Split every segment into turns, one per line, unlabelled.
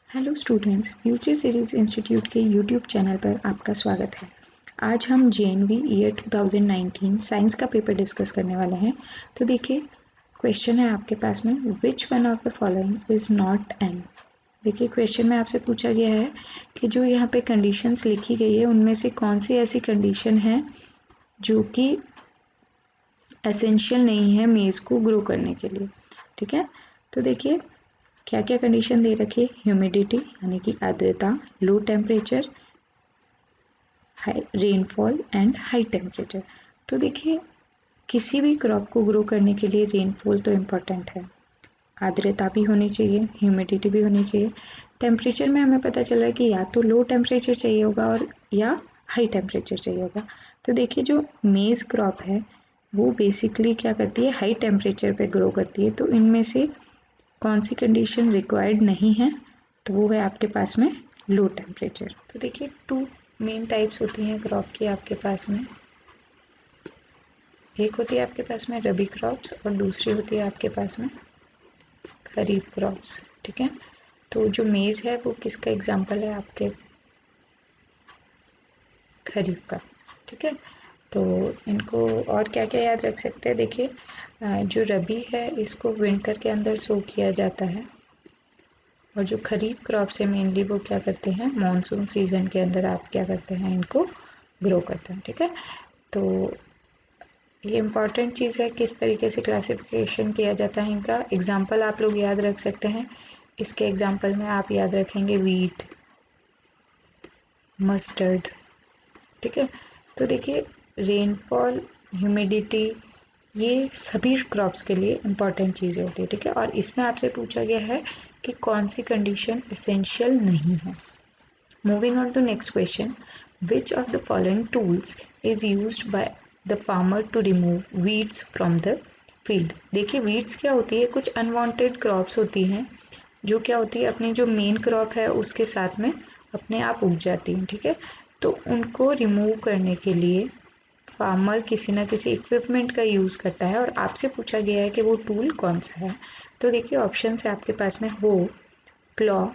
Hello students, future series institute के YouTube channel पर आपका स्वागत है। आज हम जेएनवी ईयर 2019 साइंस का पेपर डिस्कस करने वाले हैं। तो देखिए, क्वेश्चन है आपके पास में, विच one of the following is not an. देखिए, क्वेश्चन में आपसे पूछा गया है कि जो यहाँ पे कंडीशंस लिखी गई है उनमें से कौन सी ऐसी कंडीशन है जो कि एसेंशियल नहीं है मेज़ को ग्रो करने के लिए। ठीक है, तो देखिए क्या क्या कंडीशन दे रखी है। ह्यूमिडिटी यानी कि आर्द्रता, low temperature, high rainfall and high temperature. तो देखिए, किसी भी क्रॉप को ग्रो करने के लिए रेनफॉल तो इम्पोर्टेंट है, आर्द्रता भी होनी चाहिए, ह्यूमिडिटी भी होनी चाहिए। टेम्परेचर में हमें पता चल रहा है कि या तो लो टेम्परेचर चाहिए होगा और या हाई टेम्परेचर चाहिए होगा। तो देखिए, जो मेज़ क्रॉप है वो बेसिकली क्या करती है, हाई टेम्परेचर पे ग्रो करती है। तो इनमें से कौन सी कंडीशन रिक्वायर्ड नहीं है, तो वो है आपके पास में लो टेम्परेचर। तो देखिए, टू मेन टाइप्स होती हैं क्रॉप की आपके पास में। एक होती है आपके पास में रबी क्रॉप्स और दूसरी होती है आपके पास में खरीफ क्रॉप्स। ठीक है, तो जो मेज़ है वो किसका एग्जाम्पल है, आपके खरीफ का। ठीक है, तो इनको और क्या क्या याद रख सकते हैं। देखिए, जो रबी है इसको विंटर के अंदर सो किया जाता है और जो खरीफ क्रॉप्स है मेनली वो क्या करते हैं, मानसून सीजन के अंदर आप क्या करते हैं, इनको ग्रो करते हैं। ठीक है, तो ये इम्पॉर्टेंट चीज़ है किस तरीके से क्लासिफिकेशन किया जाता है इनका। एग्जाम्पल आप लोग याद रख सकते हैं। इसके एग्जाम्पल में आप याद रखेंगे वीट, मस्टर्ड। ठीक है, तो देखिए, रेनफॉल, ह्यूमिडिटी, ये सभी क्रॉप्स के लिए इम्पॉर्टेंट चीज़ें होती है। ठीक है, और इसमें आपसे पूछा गया है कि कौन सी कंडीशन एसेंशियल नहीं है। Moving on to next question, which of the following tools is used by the farmer to remove weeds from the field. देखिए, वीड्स क्या होती है, कुछ अनवांटेड क्रॉप्स होती हैं जो क्या होती है, अपनी जो मेन क्रॉप है उसके साथ में अपने आप उग जाती हैं। ठीक है, तो उनको रिमूव करने के लिए फार्मर किसी ना किसी इक्विपमेंट का यूज़ करता है और आपसे पूछा गया है कि वो टूल कौन सा है। तो देखिए, ऑप्शन है आपके पास में हो, प्लॉ,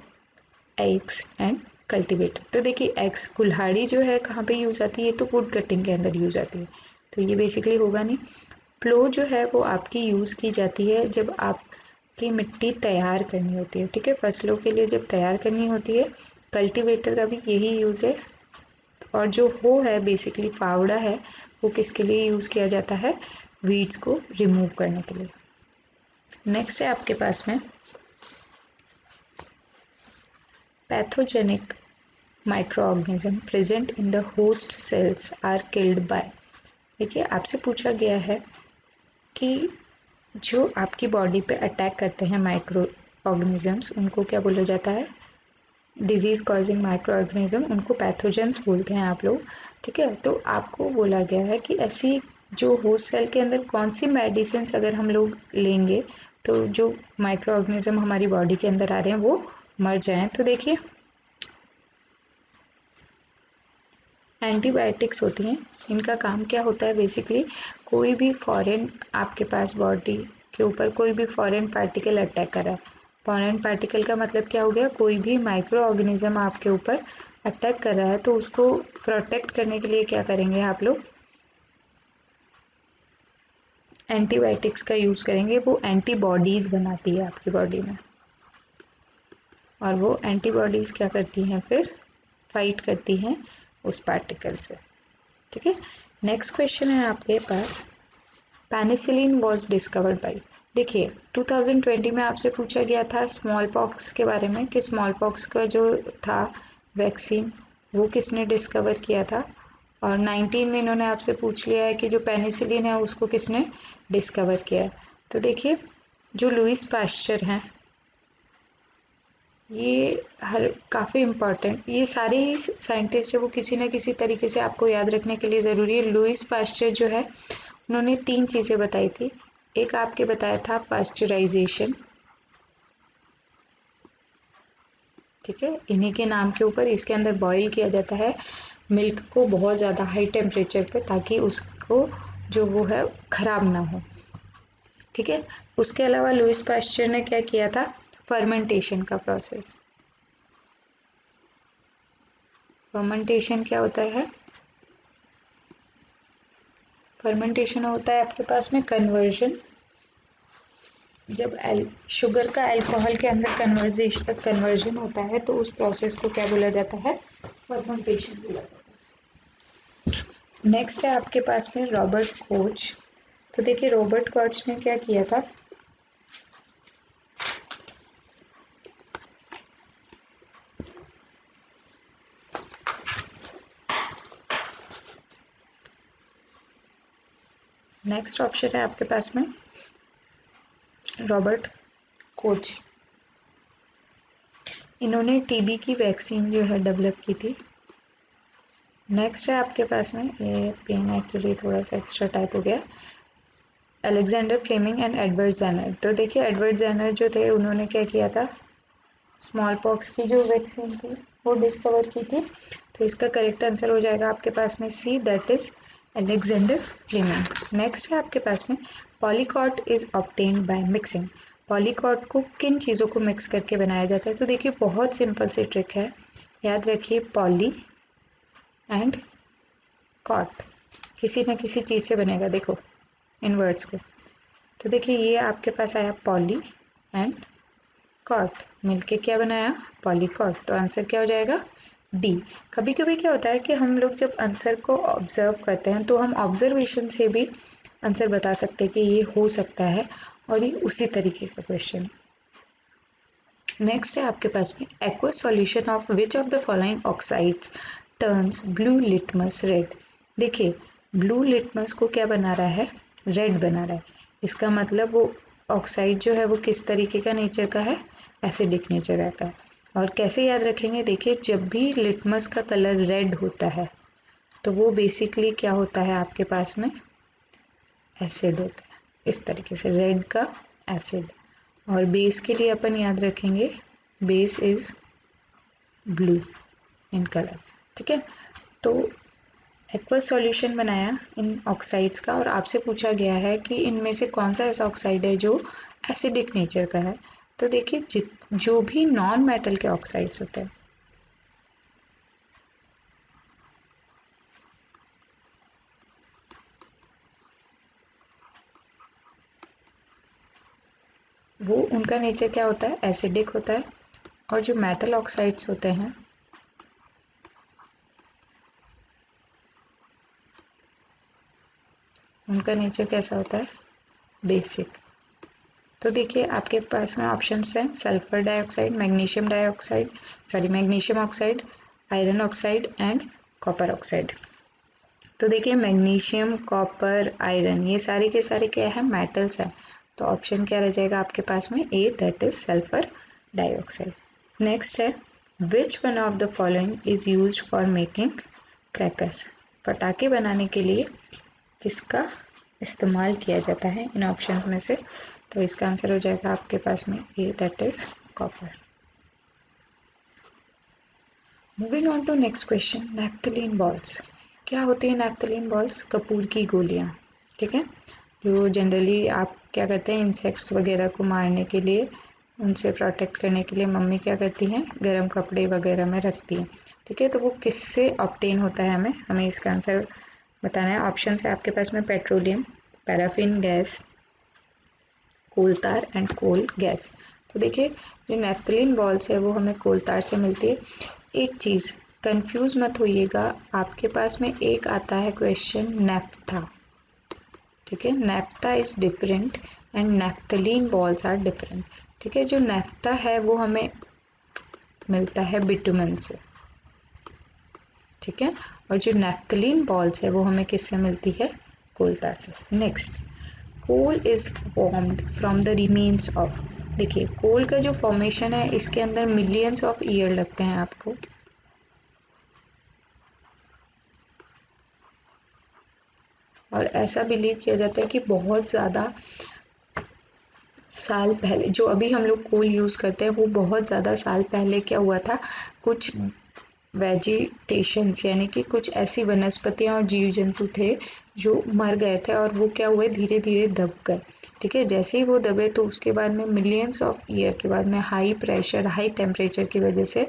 एक्स एंड कल्टीवेटर। तो देखिए, एक्स कुल्हाड़ी जो है कहाँ पे यूज़ आती है, तो वुड कटिंग के अंदर यूज़ आती है, तो ये बेसिकली होगा नहीं। प्लो जो है वो आपकी यूज़ की जाती है जब आपकी मिट्टी तैयार करनी होती है। ठीक है, फसलों के लिए जब तैयार करनी होती है। कल्टीवेटर का भी यही यूज़ है। और जो हो है बेसिकली फावड़ा है, वो किसके लिए यूज़ किया जाता है, वीड्स को रिमूव करने के लिए। नेक्स्ट है आपके पास में pathogenic microorganism present in the host cells are killed by. देखिए, आपसे पूछा गया है कि जो आपकी बॉडी पे अटैक करते हैं माइक्रो ऑर्गेनिजम्स, उनको क्या बोला जाता है, डिजीज़ कॉजिंग माइक्रो ऑर्गेनिज्म, उनको पैथोजेंस बोलते हैं आप लोग। ठीक है, तो आपको बोला गया है कि ऐसी जो होस्ट सेल के अंदर कौन सी मेडिसिन अगर हम लोग लेंगे तो जो माइक्रो ऑर्गेनिज्म हमारी बॉडी के अंदर आ रहे हैं वो मर जाएं। तो देखिए, एंटीबायोटिक्स होती हैं। इनका काम क्या होता है, बेसिकली कोई भी फॉरेन आपके पास बॉडी के ऊपर कोई भी फॉरेन पार्टिकल अटैक कर रहा है। फॉरेन पार्टिकल का मतलब क्या हो गया, कोई भी माइक्रो ऑर्गेनिज्म आपके ऊपर अटैक कर रहा है तो उसको प्रोटेक्ट करने के लिए क्या करेंगे आप लोग, एंटीबायोटिक्स का यूज़ करेंगे। वो एंटीबॉडीज़ बनाती है आपकी बॉडी में और वो एंटीबॉडीज़ क्या करती हैं, फिर फाइट करती हैं उस पार्टिकल से। ठीक है, नेक्स्ट क्वेश्चन है आपके पास, पेनिसिलिन वॉज डिस्कवर्ड बाई। देखिए, 2020 में आपसे पूछा गया था स्मॉल पॉक्स के बारे में कि स्मॉल पॉक्स का जो था वैक्सीन वो किसने डिस्कवर किया था, और 19 में इन्होंने आपसे पूछ लिया है कि जो पेनिसिलिन है उसको किसने डिस्कवर किया है। तो देखिए, जो लुइस पाश्चर हैं, ये काफ़ी इम्पॉर्टेंट, ये सारे ही साइंटिस्ट है वो किसी न किसी तरीके से आपको याद रखने के लिए ज़रूरी है। लुइस पाश्चर जो है उन्होंने 3 चीज़ें बताई थी। एक आपके बताया था पास्चराइजेशन। ठीक है, इन्हीं के नाम के ऊपर इसके अंदर बॉईल किया जाता है मिल्क को बहुत ज़्यादा हाई टेम्परेचर पे, ताकि उसको जो वो है ख़राब ना हो। ठीक है, उसके अलावा लुइस पाश्चर ने क्या किया था, फर्मेंटेशन का प्रोसेस। फर्मेंटेशन क्या होता है? फर्मेंटेशन होता है आपके पास में कन्वर्जन। जब शुगर का अल्कोहल के अंदर कन्वर्जन होता है तो उस प्रोसेस को क्या बोला जाता है? फर्मेंटेशन बोला जाता है। नेक्स्ट है आपके पास में रॉबर्ट कोच। तो देखिए रॉबर्ट कोच ने क्या किया था, नेक्स्ट ऑप्शन है आपके पास में रॉबर्ट कोच। इन्होंने टीबी की वैक्सीन जो है डेवलप की थी। नेक्स्ट है आपके पास में, ये पेन एक्चुअली थोड़ा सा एक्स्ट्रा टाइप हो गया, Alexander Fleming and Edward Jenner. तो देखिए एडवर्ड जेनर जो थे उन्होंने क्या किया था, स्मॉल पॉक्स की जो वैक्सीन थी वो डिस्कवर की थी। तो इसका करेक्ट आंसर हो जाएगा आपके पास में C, that is Alexander Fleming. Next है आपके पास में polycot is obtained by mixing. Polycot को किन चीज़ों को मिक्स करके बनाया जाता है? तो देखिए बहुत सिंपल सी ट्रिक है, याद रखिए पॉली एंड कॉट किसी न किसी चीज़ से बनेगा। देखो इन वर्ड्स को, तो देखिए ये आपके पास आया पॉली एंड कॉट, मिलके क्या बनाया? पॉलीकॉट। तो आंसर क्या हो जाएगा? डी। कभी कभी क्या होता है कि हम लोग जब आंसर को ऑब्जर्व करते हैं तो हम ऑब्जर्वेशन से भी आंसर बता सकते हैं कि ये हो सकता है, और ये उसी तरीके का क्वेश्चन। नेक्स्ट है आपके पास में aqueous solution of which of the following oxides turns blue litmus red. देखिए ब्लू लिटमस को क्या बना रहा है? रेड बना रहा है। इसका मतलब वो ऑक्साइड जो है वो किस तरीके का नेचर का है? एसिडिक नेचर का है। और कैसे याद रखेंगे? देखिए जब भी लिटमस का कलर रेड होता है तो वो बेसिकली क्या होता है आपके पास में? एसिड होता है। इस तरीके से रेड का एसिड। और बेस के लिए अपन याद रखेंगे base is blue in colour. ठीक है, तो एक्वस सॉल्यूशन बनाया इन ऑक्साइड्स का, और आपसे पूछा गया है कि इनमें से कौन सा ऐसा ऑक्साइड है जो एसिडिक नेचर का है। तो देखिए जो भी नॉन मेटल के ऑक्साइड्स होते हैं वो उनका नेचर क्या होता है? एसिडिक होता है। और जो मेटल ऑक्साइड्स होते हैं उनका नेचर कैसा होता है? बेसिक। तो देखिए आपके पास में ऑप्शंस हैं sulphur dioxide, magnesium dioxide, sorry magnesium oxide, iron oxide and copper oxide. तो देखिए मैग्नीशियम, कॉपर, आयरन ये सारे के सारे क्या है? मेटल्स हैं। तो ऑप्शन क्या रह जाएगा आपके पास में? A, that is sulphur dioxide. Next है which one of the following is used for making crackers. पटाखे बनाने के लिए किसका इस्तेमाल किया जाता है इन ऑप्शन में से? तो इसका आंसर हो जाएगा आपके पास में A, that is copper. Moving on to next question, naphthalene balls. क्या होती है नैप्थलीन बॉल्स? कपूर की गोलियां। ठीक है, जो जनरली आप क्या करते हैं इंसेक्ट्स वगैरह को मारने के लिए, उनसे प्रोटेक्ट करने के लिए मम्मी क्या करती हैं? गर्म कपड़े वगैरह में रखती हैं। ठीक है, तो वो किससे ऑब्टेन होता है? हमें इसका आंसर बताना है। ऑप्शन है आपके पास में पेट्रोलियम, पैराफिन गैस, कोल तार एंड कोल गैस। तो देखिए जो नैप्थलीन बॉल्स है वो हमें कोल तार से मिलती है। एक चीज़ कंफ्यूज मत होइएगा, आपके पास में एक आता है क्वेश्चन नैप्था। ठीक है, naphtha is different and naphthalene balls are different. ठीक है, जो नैप्था है वो हमें मिलता है बिटुमन से। ठीक है, और जो नैप्थलीन बॉल्स है वो हमें किससे मिलती है? कोल तार से। Next, coal is formed from the remains of. देखिए कोल का जो फॉर्मेशन है इसके अंदर मिलियंस ऑफ ईयर लगते हैं आपको। और ऐसा बिलीव किया जाता है कि बहुत ज़्यादा साल पहले जो अभी हम लोग कोल यूज़ करते हैं वो बहुत ज़्यादा साल पहले क्या हुआ था, कुछ वेजिटेशंस यानी कि कुछ ऐसी वनस्पतियां और जीव जंतु थे जो मर गए थे और वो क्या हुए, धीरे धीरे दब गए। ठीक है, जैसे ही वो दबे तो उसके बाद में मिलियंस ऑफ ईयर के बाद में हाई प्रेशर हाई टेम्परेचर की वजह से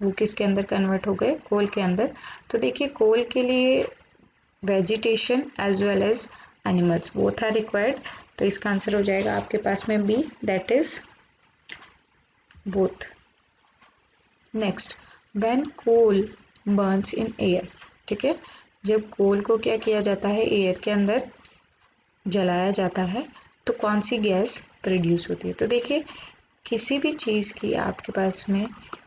वो किसके अंदर कन्वर्ट हो गए, कोल के अंदर। तो देखिए कोल के लिए vegetation as well as animals both are required, तो इसका आंसर हो जाएगा आपके पास में B, that is both. Next, when coal burns in air, ठीक है, जब कोल को क्या किया जाता है, एयर के अंदर जलाया जाता है तो कौन सी गैस प्रोड्यूस होती है। तो देखिए किसी भी चीज़ की आपके पास में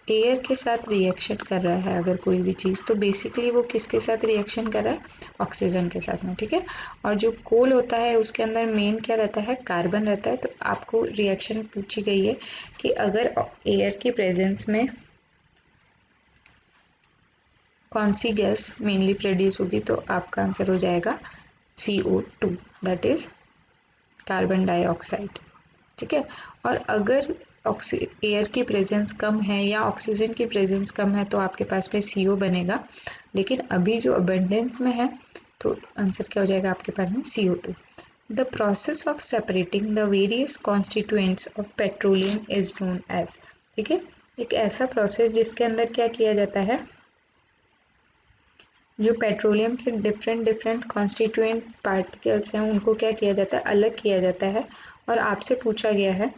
एयर के साथ रिएक्शन कर रहा है अगर कोई भी चीज़, तो बेसिकली वो किसके साथ रिएक्शन कर रहा है, ऑक्सीजन के साथ में। ठीक है, और जो कोल होता है उसके अंदर मेन क्या रहता है, कार्बन रहता है। तो आपको रिएक्शन पूछी गई है कि अगर एयर की प्रेजेंस में कौन सी गैस मेनली प्रोड्यूस होगी, तो आपका आंसर हो जाएगा CO2, that is carbon dioxide. ठीक है, और अगर एयर की प्रेजेंस कम है या ऑक्सीजन की प्रेजेंस कम है तो आपके पास में CO बनेगा, लेकिन अभी जो अबंडेंस में है तो आंसर क्या हो जाएगा आपके पास में CO2। The process of separating the various constituents of petroleum is known as, ठीक है, एक ऐसा प्रोसेस जिसके अंदर क्या किया जाता है, जो पेट्रोलियम के डिफरेंट डिफरेंट कॉन्स्टिट्यूएंट पार्टिकल्स हैं उनको क्या किया जाता है, अलग किया जाता है। और आपसे पूछा गया है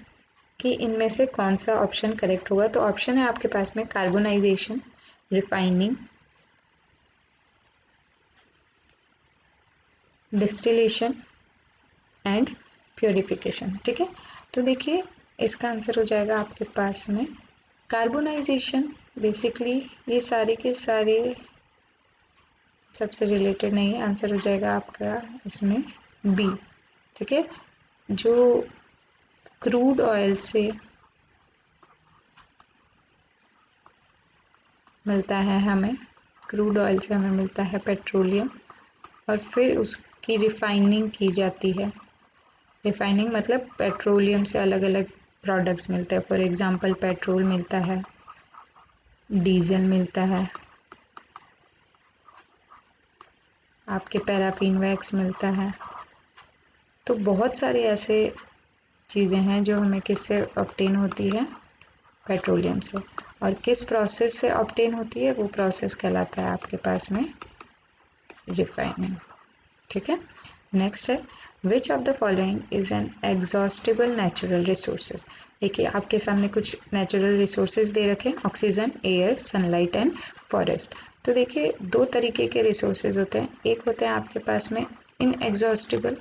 कि इनमें से कौन सा ऑप्शन करेक्ट होगा। तो ऑप्शन है आपके पास में carbonisation, refining, distillation and purification. ठीक है, तो देखिए इसका आंसर हो जाएगा आपके पास में कार्बोनाइजेशन। बेसिकली ये सारे के सारे सबसे रिलेटेड नहीं है, आंसर हो जाएगा आपका इसमें बी। ठीक है, जो क्रूड ऑयल से मिलता है हमें, क्रूड ऑयल से हमें मिलता है पेट्रोलियम, और फिर उसकी रिफाइनिंग की जाती है। रिफाइनिंग मतलब पेट्रोलियम से अलग अलग प्रोडक्ट्स मिलते हैं। फॉर एग्जांपल पेट्रोल मिलता है, डीजल मिलता है, आपके पैराफिन वैक्स मिलता है। तो बहुत सारे ऐसे चीज़ें हैं जो हमें किससे ऑब्टेन होती है, पेट्रोलियम से। और किस प्रोसेस से ऑब्टेन होती है, वो प्रोसेस कहलाता है आपके पास में रिफाइनिंग। ठीक है, नेक्स्ट है विच of the following is an exhaustible natural resources. देखिए आपके सामने कुछ नेचुरल रिसोर्सेज दे रखे हैं, oxygen, air, sunlight and forest. तो देखिए दो तरीके के रिसोर्सेज होते हैं, एक होते हैं आपके पास में इनएग्जॉस्टिबल,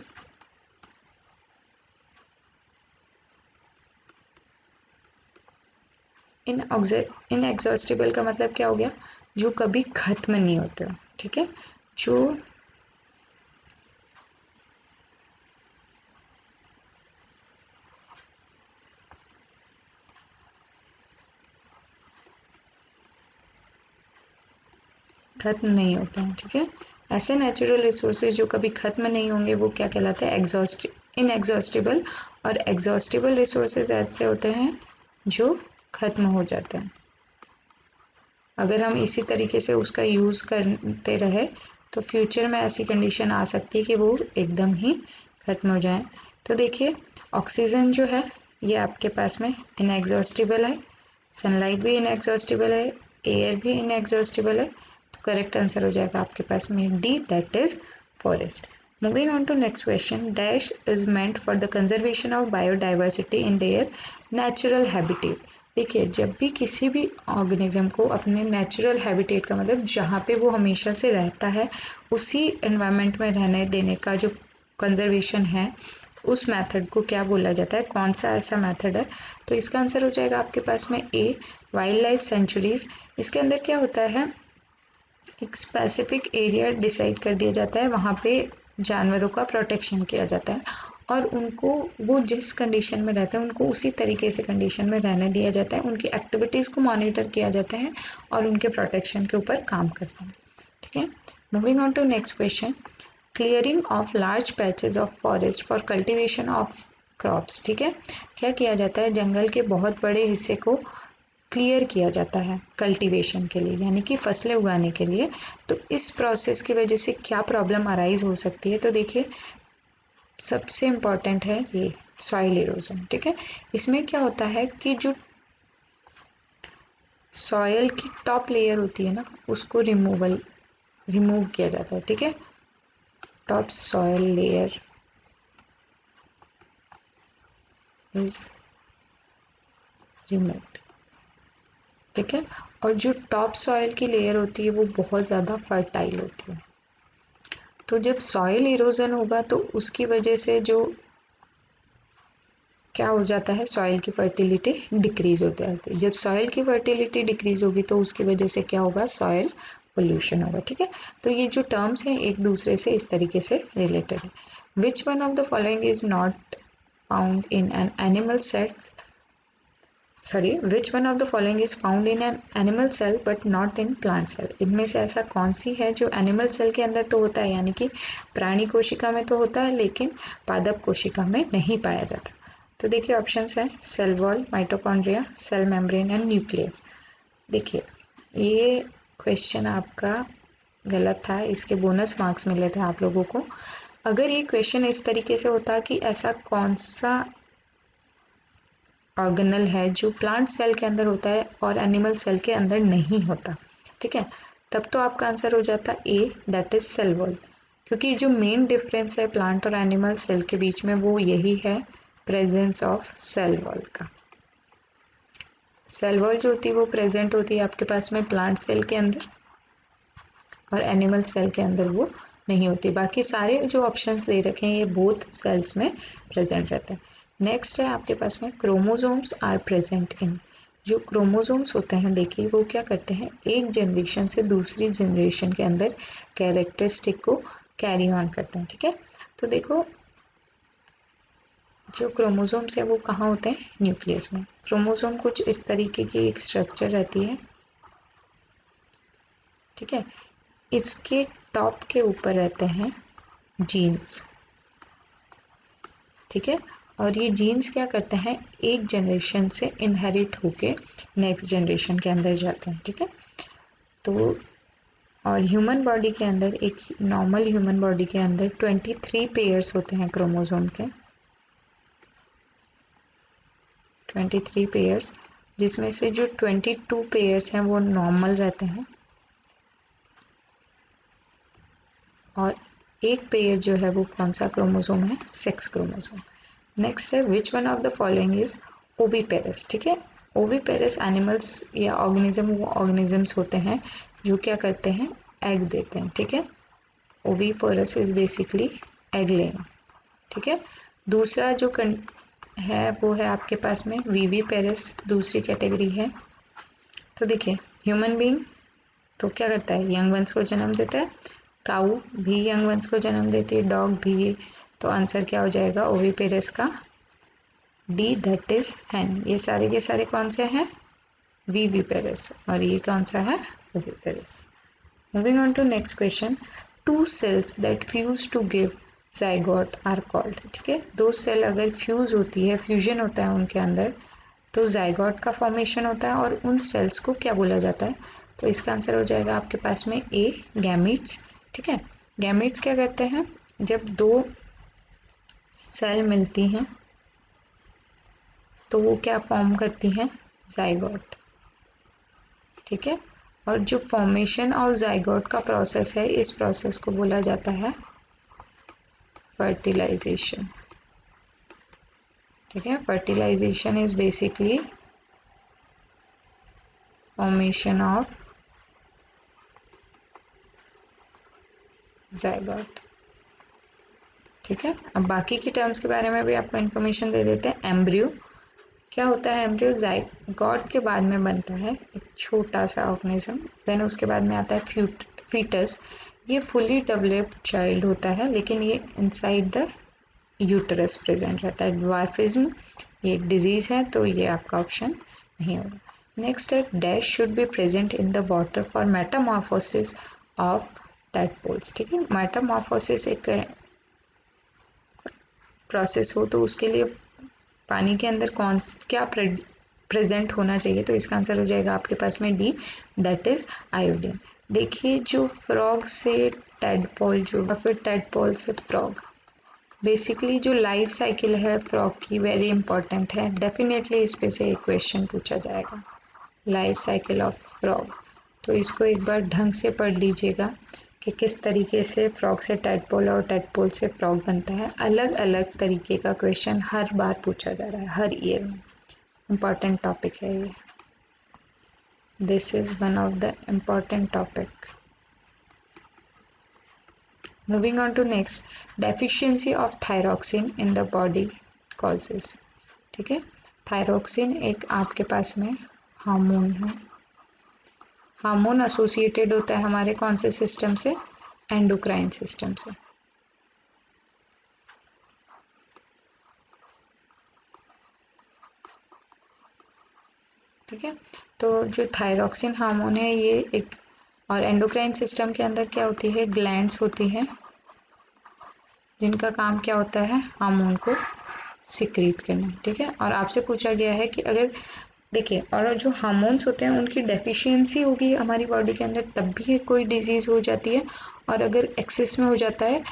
इनएग्जॉस्टिबल का मतलब क्या हो गया, जो कभी खत्म नहीं होते। ठीक है, जो खत्म नहीं होते हैं। ठीक है, ऐसे नेचुरल रिसोर्सेज जो कभी खत्म नहीं होंगे वो क्या कहलाते हैं, इनएग्जॉस्टिबल। और एग्जॉस्टिबल रिसोर्सेज ऐसे होते हैं जो खत्म हो जाते हैं। अगर हम इसी तरीके से उसका यूज़ करते रहे तो फ्यूचर में ऐसी कंडीशन आ सकती है कि वो एकदम ही खत्म हो जाए। तो देखिए ऑक्सीजन जो है ये आपके पास में इनएग्जॉस्टिबल है, सनलाइट भी इनएग्जॉस्टिबल है, एयर भी इनएग्जॉस्टिबल है। तो करेक्ट आंसर हो जाएगा आपके पास में D, that is forest. Moving on to next question, dash is meant for the conservation of biodiversity in their natural habitat. देखिए जब भी किसी भी ऑर्गेनिज्म को अपने नेचुरल हैबिटेट का मतलब जहाँ पे वो हमेशा से रहता है उसी एनवायरनमेंट में रहने देने का जो कंजर्वेशन है, उस मेथड को क्या बोला जाता है, कौन सा ऐसा मेथड है। तो इसका आंसर हो जाएगा आपके पास में ए, वाइल्ड लाइफ सेंचुरीज। इसके अंदर क्या होता है, एक स्पेसिफिक एरिया डिसाइड कर दिया जाता है, वहाँ पे जानवरों का प्रोटेक्शन किया जाता है और उनको वो जिस कंडीशन में रहते हैं उनको उसी तरीके से कंडीशन में रहने दिया जाता है, उनकी एक्टिविटीज़ को मॉनिटर किया जाता है और उनके प्रोटेक्शन के ऊपर काम करते हैं। ठीक है, moving on to next question, clearing of large patches of forest for cultivation of crops. ठीक है, क्या किया जाता है, जंगल के बहुत बड़े हिस्से को क्लियर किया जाता है कल्टीवेशन के लिए, यानी कि फसलें उगाने के लिए। तो इस प्रोसेस की वजह से क्या प्रॉब्लम अराइज हो सकती है, तो देखिए सबसे इम्पॉर्टेंट है ये सॉइल इरोजन। ठीक है, इसमें क्या होता है कि जो सॉयल की टॉप लेयर होती है ना, उसको रिमूव किया जाता है। ठीक है, top soil layer is removed. ठीक है, और जो टॉप सॉयल की लेयर होती है वो बहुत ज़्यादा फर्टाइल होती है। तो जब सॉयल इरोजन होगा तो उसकी वजह से जो क्या हो जाता है, सॉइल की फर्टिलिटी डिक्रीज होती है। जब सॉइल की फर्टिलिटी डिक्रीज होगी तो उसकी वजह से क्या होगा, सॉइल पोल्यूशन होगा। ठीक है, तो ये जो टर्म्स हैं एक दूसरे से इस तरीके से रिलेटेड है। Which one of the following is not found in an animal cell, which one of the following is found in an animal cell but not in plant cell. इनमें से ऐसा कौन सी है जो एनिमल सेल के अंदर तो होता है, यानी कि प्राणी कोशिका में तो होता है लेकिन पादप कोशिका में नहीं पाया जाता। तो देखिए ऑप्शंस हैं cell wall, mitochondria, cell membrane and nucleus. देखिए ये क्वेश्चन आपका गलत था, इसके बोनस मार्क्स मिले थे आप लोगों को। अगर ये क्वेश्चन इस तरीके से होता कि ऐसा कौन सा ऑर्गेनल है जो प्लांट सेल के अंदर होता है और एनिमल सेल के अंदर नहीं होता, ठीक है, तब तो आपका आंसर हो जाता ए, दैट इज सेल वॉल। क्योंकि जो मेन डिफरेंस है प्लांट और एनिमल सेल के बीच में वो यही है, प्रेजेंस ऑफ सेल वॉल का। सेल वॉल जो होती है वो प्रेजेंट होती है आपके पास में प्लांट सेल के अंदर और एनिमल सेल के अंदर वो नहीं होती। बाकी सारे जो ऑप्शंस दे रखे हैं ये बोथ सेल्स में प्रेजेंट रहते हैं। नेक्स्ट है आपके पास में क्रोमोसोम्स आर प्रेजेंट इन। जो क्रोमोसोम्स होते हैं देखिए वो क्या करते हैं, एक जनरेशन से दूसरी जनरेशन के अंदर कैरेक्टरिस्टिक को कैरी ऑन करते हैं। ठीक है, तो देखो जो क्रोमोसोम्स है वो कहाँ होते हैं, न्यूक्लियस में। क्रोमोसोम कुछ इस तरीके की एक स्ट्रक्चर रहती है। ठीक है, इसके टॉप के ऊपर रहते हैं जीन्स। ठीक है, और ये जीन्स क्या करते हैं, एक जनरेशन से इनहेरिट होके नेक्स्ट जनरेशन के अंदर जाते हैं। ठीक है, तो और ह्यूमन बॉडी के अंदर, एक नॉर्मल ह्यूमन बॉडी के अंदर 23 पेयर्स होते हैं क्रोमोसोम के, 23 पेयर्स, जिसमें से जो 22 पेयर्स हैं वो नॉर्मल रहते हैं और एक पेयर जो है वो कौन सा क्रोमोसोम है, सेक्स क्रोमोसोम। नेक्स्ट है which one of the following is oviparous. ठीक है, ओविपेरस एनिमल्स या ऑर्गेनिज्म वो ऑर्गेनिजम्स होते हैं जो क्या करते हैं, एग देते हैं। ठीक है, oviparous is basically egg laying. ठीक है, दूसरा जो है वो है आपके पास में वीवीपेरस, दूसरी कैटेगरी है। तो देखिए ह्यूमन बीइंग तो क्या करता है, यंग वंस को जन्म देता है, काऊ भी यंग वंस को जन्म देती है, डॉग भी। तो आंसर क्या हो जाएगा ओविपेरस का, डी, दैट इज हैन। ये सारे के सारे कौन से हैं, वीवीपेरस, और ये कौन सा है, oviparous. Moving on to next question, two cells that fuse to give zygote are called. ठीक है, दो सेल अगर फ्यूज होती है, फ्यूजन होता है उनके अंदर, तो जाइगोट का फॉर्मेशन होता है और उन सेल्स को क्या बोला जाता है, तो इसका आंसर हो जाएगा आपके पास में ए, गैमीट्स। ठीक है, गैमीट्स क्या करते हैं, जब दो सेल मिलती हैं तो वो क्या फॉर्म करती हैं, जाइगोट। ठीक है, और जो फॉर्मेशन ऑफ जाइगोट का प्रोसेस है, इस प्रोसेस को बोला जाता है फर्टिलाइजेशन। ठीक है, fertilisation is basically formation of zygote. ठीक है, अब बाकी की टर्म्स के बारे में भी आपको इन्फॉर्मेशन दे देते हैं। एम्ब्रियो क्या होता है, एम्ब्रियो जाइगोट के बाद में बनता है एक छोटा सा ऑर्गेनिज्म, देन उसके बाद में आता है फीटस। ये फुली डेवलप्ड चाइल्ड होता है लेकिन ये इनसाइड द यूटरस प्रेजेंट रहता है। ड्वार्फिज्म ये एक डिजीज है तो ये आपका ऑप्शन नहीं होगा। नेक्स्ट है dash should be present in the water for metamorphosis of tadpoles. ठीक है, मेटामॉर्फोसिस एक प्रोसेस हो तो उसके लिए पानी के अंदर क्या प्रेजेंट होना चाहिए, तो इसका आंसर हो जाएगा आपके पास में डी, दैट इज आयोडीन। देखिए जो फ्रॉग से टेडपोल जो और फिर टेडपोल से फ्रॉग, बेसिकली जो लाइफ साइकिल है फ्रॉग की वेरी इंपॉर्टेंट है, डेफिनेटली इस पे से एक क्वेश्चन पूछा जाएगा, लाइफ साइकिल ऑफ फ्रॉग। तो इसको एक बार ढंग से पढ़ लीजिएगा कि किस तरीके से फ्रॉग से टेडपोल और टेडपोल से फ्रॉग बनता है। अलग अलग तरीके का क्वेश्चन हर बार पूछा जा रहा है, हर ईयर में। इम्पॉर्टेंट टॉपिक है ये, this is one of the important topic. Moving on to next, deficiency of thyroxine in the body causes. ठीक है, थायरॉक्सिन एक आपके पास में हार्मोन है, हार्मोन एसोसिएटेड होता है हमारे कौन से सिस्टम से, एंडोक्राइन सिस्टम से। ठीक है, तो जो थायरॉक्सिन हार्मोन है ये एक, और एंडोक्राइन सिस्टम के अंदर क्या होती है, ग्लैंड्स होती हैं जिनका काम क्या होता है, हार्मोन को सिक्रीट करना। ठीक है, और आपसे पूछा गया है कि अगर देखिए, और जो हार्मोन्स होते हैं उनकी डेफिशिएंसी होगी हमारी बॉडी के अंदर तब भी कोई डिजीज़ हो जाती है, और अगर एक्सेस में हो जाता है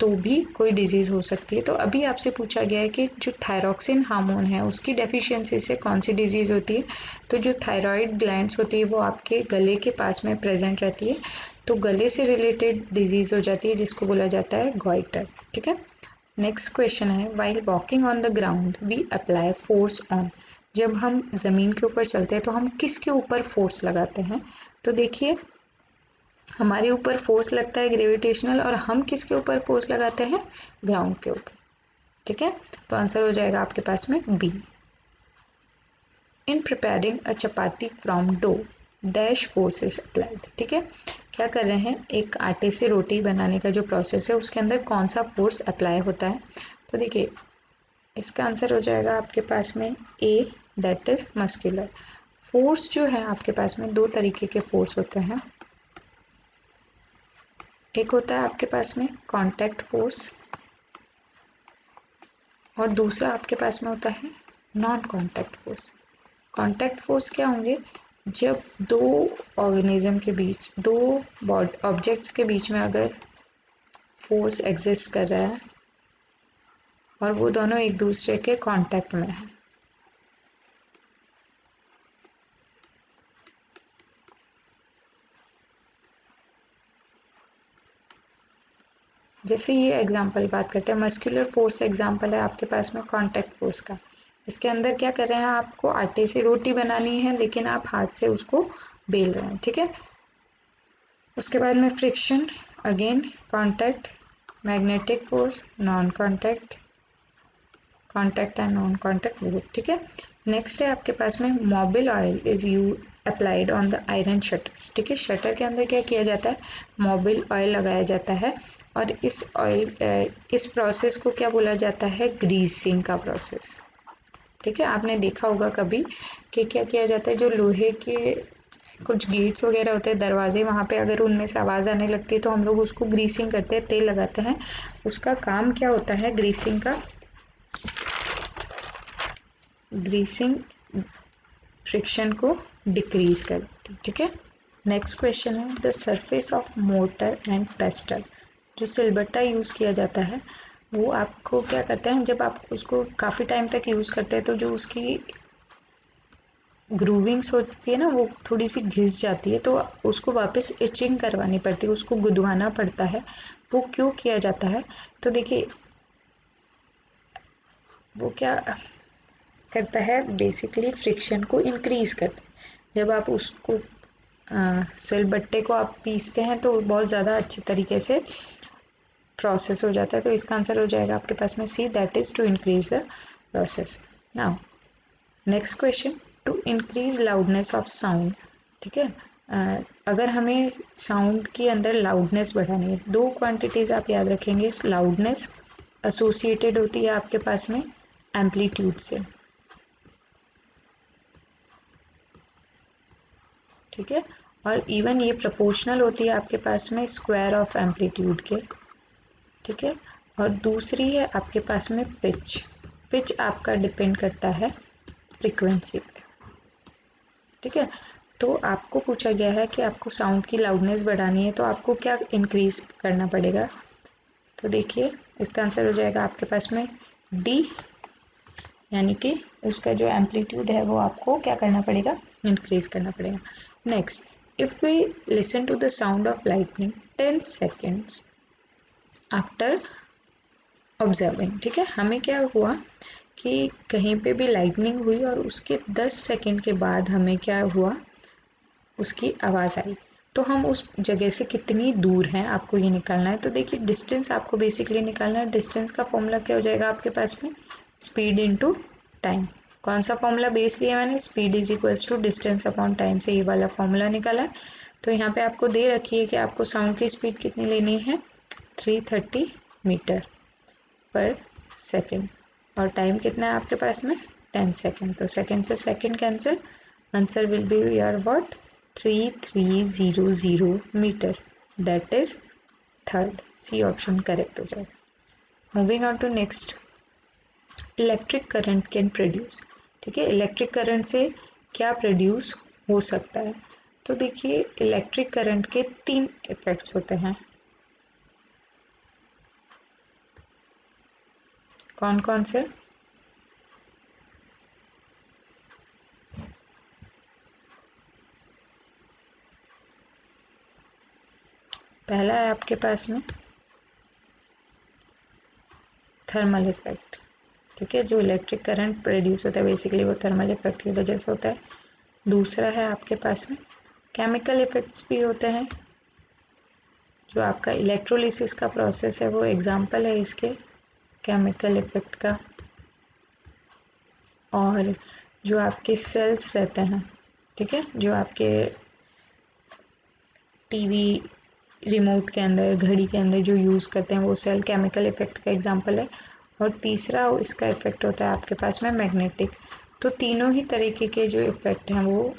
तो भी कोई डिजीज़ हो सकती है। तो अभी आपसे पूछा गया है कि जो थायरॉक्सिन हार्मोन है उसकी डेफिशिएंसी से कौन सी डिजीज़ होती है। तो जो थायराइड ग्लैंड्स होती है वो आपके गले के पास में प्रेजेंट रहती है, तो गले से रिलेटेड डिजीज़ हो जाती है जिसको बोला जाता है गॉइटर। ठीक है, नेक्स्ट क्वेश्चन है, while walking on the ground we apply force on. जब हम ज़मीन के ऊपर चलते हैं तो हम किसके ऊपर फोर्स लगाते हैं, तो देखिए हमारे ऊपर फोर्स लगता है ग्रेविटेशनल, और हम किसके ऊपर फोर्स लगाते हैं, ग्राउंड के ऊपर। ठीक है, तो आंसर हो जाएगा आपके पास में B. In preparing a chapati from dough dash force is applied. ठीक है, क्या कर रहे हैं, एक आटे से रोटी बनाने का जो प्रोसेस है उसके अंदर कौन सा फोर्स अप्लाई होता है, तो देखिए इसका आंसर हो जाएगा आपके पास में A, that is muscular force. जो है आपके पास में दो तरीके के फोर्स होते हैं, एक होता है आपके पास में कांटेक्ट फोर्स, और दूसरा आपके पास में होता है non contact force. Contact force क्या होंगे, जब दो ऑर्गेनिज्म के बीच, दो ऑब्जेक्ट्स के बीच में अगर फोर्स एग्जिस्ट कर रहा है और वो दोनों एक दूसरे के कांटेक्ट में है। जैसे ये एग्जांपल बात करते हैं, मस्कुलर फोर्स एग्जांपल है आपके पास में कांटेक्ट फोर्स का। इसके अंदर क्या कर रहे हैं, आपको आटे से रोटी बनानी है लेकिन आप हाथ से उसको बेल रहे हैं। ठीक है, उसके बाद में friction, again contact, magnetic force, non contact, contact and non contact both. ठीक है, नेक्स्ट है आपके पास में mobil oil is you applied on the iron shutters. ठीक है, शटर के अंदर क्या किया जाता है, मोबिल ऑयल लगाया जाता है, और इस ऑयल इस प्रोसेस को क्या बोला जाता है, ग्रीसिंग का प्रोसेस। ठीक है, आपने देखा होगा कभी कि क्या किया जाता है, जो लोहे के कुछ गेट्स वगैरह होते हैं, दरवाजे, वहाँ पे अगर उनमें से आवाज़ आने लगती है तो हम लोग उसको ग्रीसिंग करते हैं, तेल लगाते हैं। उसका काम क्या होता है ग्रीसिंग का, ग्रीसिंग फ्रिक्शन को डिक्रीज करती है। ठीक है, नेक्स्ट क्वेश्चन है, the surface of mortar and pastel. जो सिलबट्टा यूज़ किया जाता है वो आपको क्या करता है, जब आप उसको काफ़ी टाइम तक यूज़ करते हैं तो जो उसकी ग्रूविंग्स होती है ना वो थोड़ी सी घिस जाती है, तो उसको वापस इचिंग करवानी पड़ती है, उसको गुदवाना पड़ता है। वो क्यों किया जाता है, तो देखिए वो क्या करता है, बेसिकली फ्रिक्शन को इंक्रीज करता है। जब आप उसको सिलबट्टे को आप पीसते हैं तो बहुत ज़्यादा अच्छी तरीके से प्रोसेस हो जाता है, तो इसका आंसर हो जाएगा आपके पास में C, that is to increase the process. Now next question, to increase loudness of sound. ठीक है, अगर हमें साउंड के अंदर लाउडनेस बढ़ानी है, दो क्वांटिटीज आप याद रखेंगे, लाउडनेस एसोसिएटेड होती है आपके पास में एम्पलीट्यूड से। ठीक है, और इवन ये प्रोपोर्शनल होती है आपके पास में स्क्वायर ऑफ एम्पलीट्यूड के। ठीक है, और दूसरी है आपके पास में पिच। पिच आपका डिपेंड करता है फ्रीक्वेंसी पे। ठीक है। तो आपको पूछा गया है कि आपको साउंड की लाउडनेस बढ़ानी है, तो आपको क्या इंक्रीज करना पड़ेगा। तो देखिए इसका आंसर हो जाएगा आपके पास में डी, यानी कि उसका जो एम्पलीट्यूड है वो आपको क्या करना पड़ेगा, इंक्रीज करना पड़ेगा। Next, if we listen to the sound of lightning 10 seconds after observing, ठीक है, हमें क्या हुआ कि कहीं पे भी लाइटनिंग हुई और उसके 10 सेकेंड के बाद हमें क्या हुआ, उसकी आवाज़ आई। तो हम उस जगह से कितनी दूर हैं आपको ये निकालना है। तो देखिए डिस्टेंस आपको बेसिकली निकालना है। डिस्टेंस का फॉर्मूला क्या हो जाएगा आपके पास में, स्पीड इनटू टाइम। कौन सा फॉर्मूला बेस लिया मैंने, speed is equals to distance upon time से ये वाला फॉर्मूला निकाला है। तो यहाँ पे आपको दे रखी है कि आपको साउंड की स्पीड कितनी लेनी है, 330 मीटर पर सेकेंड, और टाइम कितना है आपके पास में 10 सेकेंड। तो सेकेंड से second cancel, answer will be your what, 3300 metre, that is third, C option correct हो जाएगा। Moving on to next, electric current can produce, ठीक है, इलेक्ट्रिक करंट से क्या प्रोड्यूस हो सकता है। तो देखिए इलेक्ट्रिक करंट के 3 इफेक्ट्स होते हैं। कौन कौन से, पहला है आपके पास में थर्मल इफेक्ट, ठीक है, जो इलेक्ट्रिक करंट प्रोड्यूस होता है बेसिकली वो थर्मल इफेक्ट की वजह से होता है। दूसरा है आपके पास में केमिकल इफेक्ट्स भी होते हैं, जो आपका इलेक्ट्रोलिसिस का प्रोसेस है वो एग्जांपल है इसके केमिकल इफेक्ट का। और जो आपके सेल्स रहते हैं, ठीक है, जो आपके टीवी रिमोट के अंदर, घड़ी के अंदर जो यूज़ करते हैं वो सेल केमिकल इफेक्ट का एग्जांपल है। और तीसरा इसका इफेक्ट होता है आपके पास में मैग्नेटिक। तो तीनों ही तरीके के जो इफेक्ट हैं वो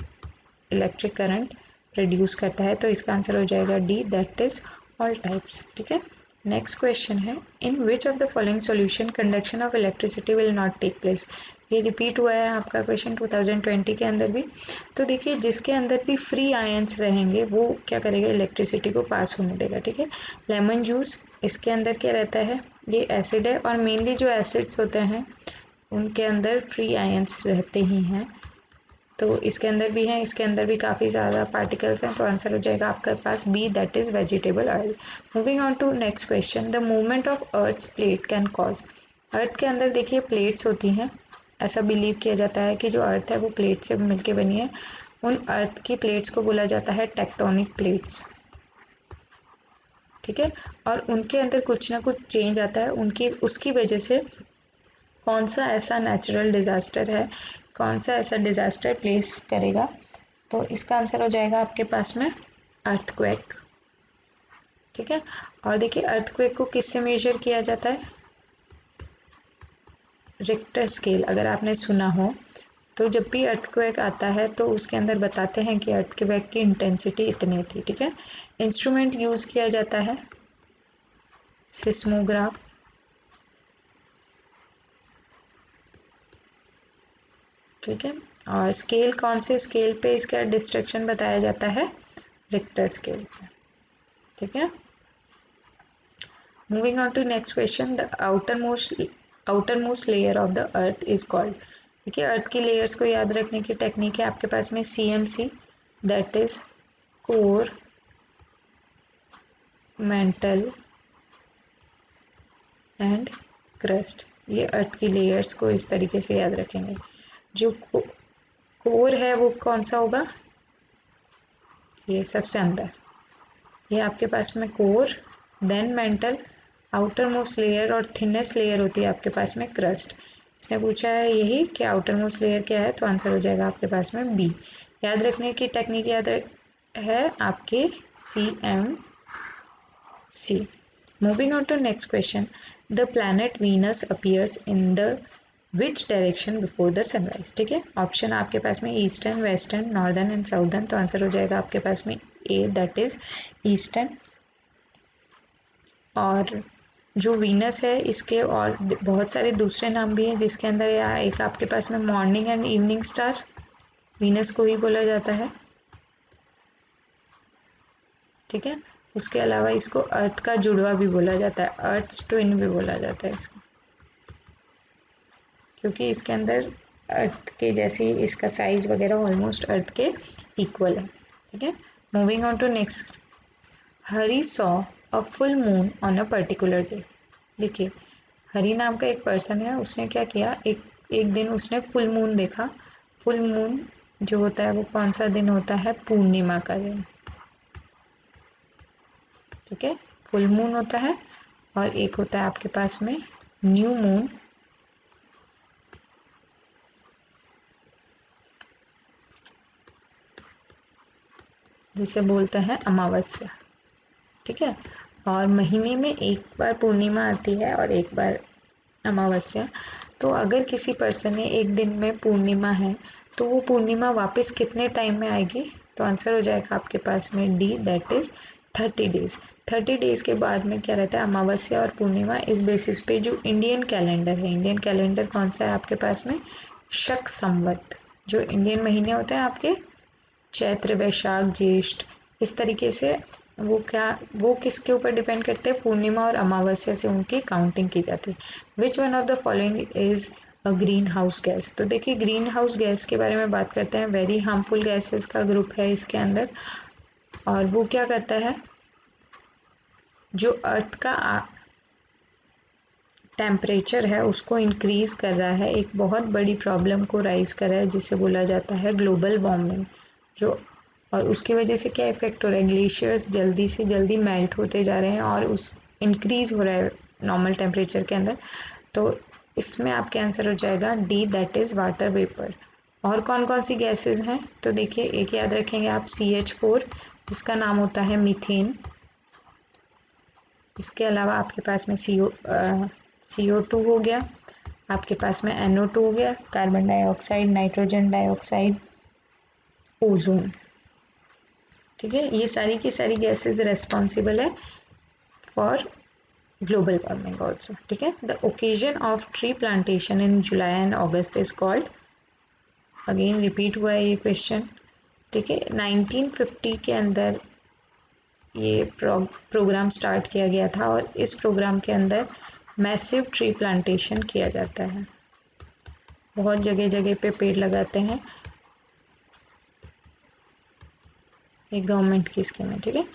इलेक्ट्रिक करंट प्रोड्यूस करता है। तो इसका आंसर हो जाएगा D, that is all types, ठीक है। नेक्स्ट क्वेश्चन है, in which of the following solution conduction of electricity will not take place. ये रिपीट हुआ है आपका क्वेश्चन 2020 के अंदर भी। तो देखिए जिसके अंदर भी फ्री आयंस रहेंगे वो क्या करेगा, इलेक्ट्रिसिटी को पास होने देगा, ठीक है। लेमन जूस, इसके अंदर क्या रहता है, ये एसिड है, और मेनली जो एसिड्स होते हैं उनके अंदर फ्री आयंस रहते ही हैं। तो इसके अंदर भी हैं, इसके अंदर भी काफ़ी ज़्यादा पार्टिकल्स हैं। तो आंसर हो जाएगा आपके पास B, that is vegetable oil. Moving on to next question, the movement of earth's plate can cause. Earth के अंदर देखिए प्लेट्स होती हैं, ऐसा बिलीव किया जाता है कि जो अर्थ है वो प्लेट से मिलके बनी है। उन अर्थ की प्लेट्स को बोला जाता है टेक्टोनिक प्लेट्स, ठीक है। और उनके अंदर कुछ ना कुछ चेंज आता है, उनकी उसकी वजह से कौन सा ऐसा नेचुरल डिज़ास्टर है, कौन सा ऐसा डिज़ास्टर प्लेस करेगा। तो इसका आंसर हो जाएगा आपके पास में अर्थक्वेक, ठीक है। और देखिए अर्थक्वेक को किससे मेजर किया जाता है, रिक्टर स्केल, अगर आपने सुना हो तो जब भी अर्थक्वेक आता है तो उसके अंदर बताते हैं कि अर्थक्वेक की इंटेंसिटी इतनी थी, ठीक है। इंस्ट्रूमेंट यूज़ किया जाता है सिस्मोग्राफ, ठीक है। और स्केल कौन से स्केल पे इसका डिस्ट्रक्शन बताया जाता है, रिक्टर स्केल पे, ठीक है। Moving on to next question, the outermost layer of the earth is called. देखिए अर्थ की लेयर्स को याद रखने की टेक्निक है आपके पास में CMC, that is core, mental and crust. ये अर्थ की लेयर्स को इस तरीके से याद रखेंगे। जो कोर है वो कौन सा होगा, ये सबसे अंदर, ये आपके पास में core, then mantle, outermost layer, और थिनेस्ट लेयर होती है आपके पास में क्रस्ट। इसने पूछा है यही कि आउटर मोस्ट लेयर क्या है, तो आंसर हो जाएगा आपके पास में बी। याद रखने की टेक्निक है आपके CMC। Moving on to next question, the planet Venus appears in the which direction before the sunrise, ठीक है। ऑप्शन आपके पास में eastern, western, northern and southern. तो आंसर हो जाएगा आपके पास में ए, दैट इज ईस्टर्न। और जो वीनस है इसके और बहुत सारे दूसरे नाम भी हैं, जिसके अंदर या एक आपके पास में morning and evening star, Venus को ही बोला जाता है, ठीक है। उसके अलावा इसको अर्थ का जुड़वा भी बोला जाता है, अर्थ्स ट्विन भी बोला जाता है इसको, क्योंकि इसके अंदर अर्थ के जैसी इसका साइज वगैरह ऑलमोस्ट अर्थ के इक्वल है, ठीक है। Moving on to next, Hari saw a full moon on a particular day. देखिए, हरी नाम का एक पर्सन है, उसने क्या किया, एक दिन उसने फुल मून देखा। फुल मून जो होता है वो कौन सा दिन होता है, पूर्णिमा का दिन, ठीक है। फुल मून होता है और एक होता है आपके पास में न्यू मून, जिसे बोलते हैं अमावस्या, ठीक है। और महीने में एक बार पूर्णिमा आती है और एक बार अमावस्या। तो अगर किसी पर्सन ने एक दिन में पूर्णिमा है तो वो पूर्णिमा वापस कितने टाइम में आएगी, तो आंसर हो जाएगा आपके पास में D, that is 30 days. 30 days के बाद में क्या रहता है, अमावस्या और पूर्णिमा। इस बेसिस पे जो इंडियन कैलेंडर है, इंडियन कैलेंडर कौन सा है आपके पास में, शक संवत। जो इंडियन महीने होते हैं आपके, चैत्र, वैशाख, ज्येष्ठ, इस तरीके से वो किसके ऊपर डिपेंड करते हैं, पूर्णिमा और अमावस्या से उनकी काउंटिंग की जाती है। Which one of the following is a green house gas. तो देखिए, ग्रीन हाउस गैस के बारे में बात करते हैं। वेरी हार्मफुल गैसेस का ग्रुप है इसके अंदर, और वो क्या करता है, जो अर्थ का टेम्परेचर है उसको इंक्रीज कर रहा है, एक बहुत बड़ी प्रॉब्लम को राइज कर रहा है, जिसे बोला जाता है ग्लोबल वार्मिंग। जो और उसकी वजह से क्या इफेक्ट हो रहा है, ग्लेशियर्स जल्दी से जल्दी मेल्ट होते जा रहे हैं और उस इंक्रीज हो रहा है नॉर्मल टेम्परेचर के अंदर। तो इसमें आपके आंसर हो जाएगा D, that is water vapour. और कौन कौन सी गैसेस हैं, तो देखिए, एक याद रखेंगे आप, CH4, इसका नाम होता है मीथेन। इसके अलावा आपके पास में CO2 हो गया, आपके पास में NO2 हो गया, carbon dioxide, nitrogen dioxide, ozone, ठीक है। ये सारी की सारी गैसेस रिस्पॉन्सिबल है फॉर ग्लोबल वार्मिंग ऑल्सो, ठीक है। The occasion of tree plantation in July and August is called, again repeat हुआ है ये क्वेश्चन, ठीक है। 1950 के अंदर ये प्रोग्राम स्टार्ट किया गया था और इस प्रोग्राम के अंदर मैसिव ट्री प्लांटेशन किया जाता है, बहुत जगह जगह पे पेड़ लगाते हैं, एक गवर्नमेंट की स्कीम है, ठीक है।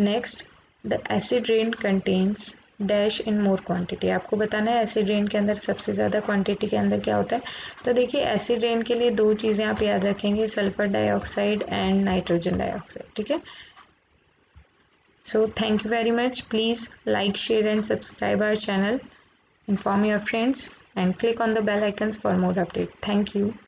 Next, the acid rain contains dash in more quantity. आपको बताना है एसिड रेन के अंदर सबसे ज़्यादा क्वांटिटी के अंदर क्या होता है। तो देखिए, एसिड रेन के लिए दो चीज़ें आप याद रखेंगे, sulphur dioxide and nitrogen dioxide, ठीक है। So thank you very much. Please like, share and subscribe our channel. Inform your friends and click on the bell icons for more updates. Thank you.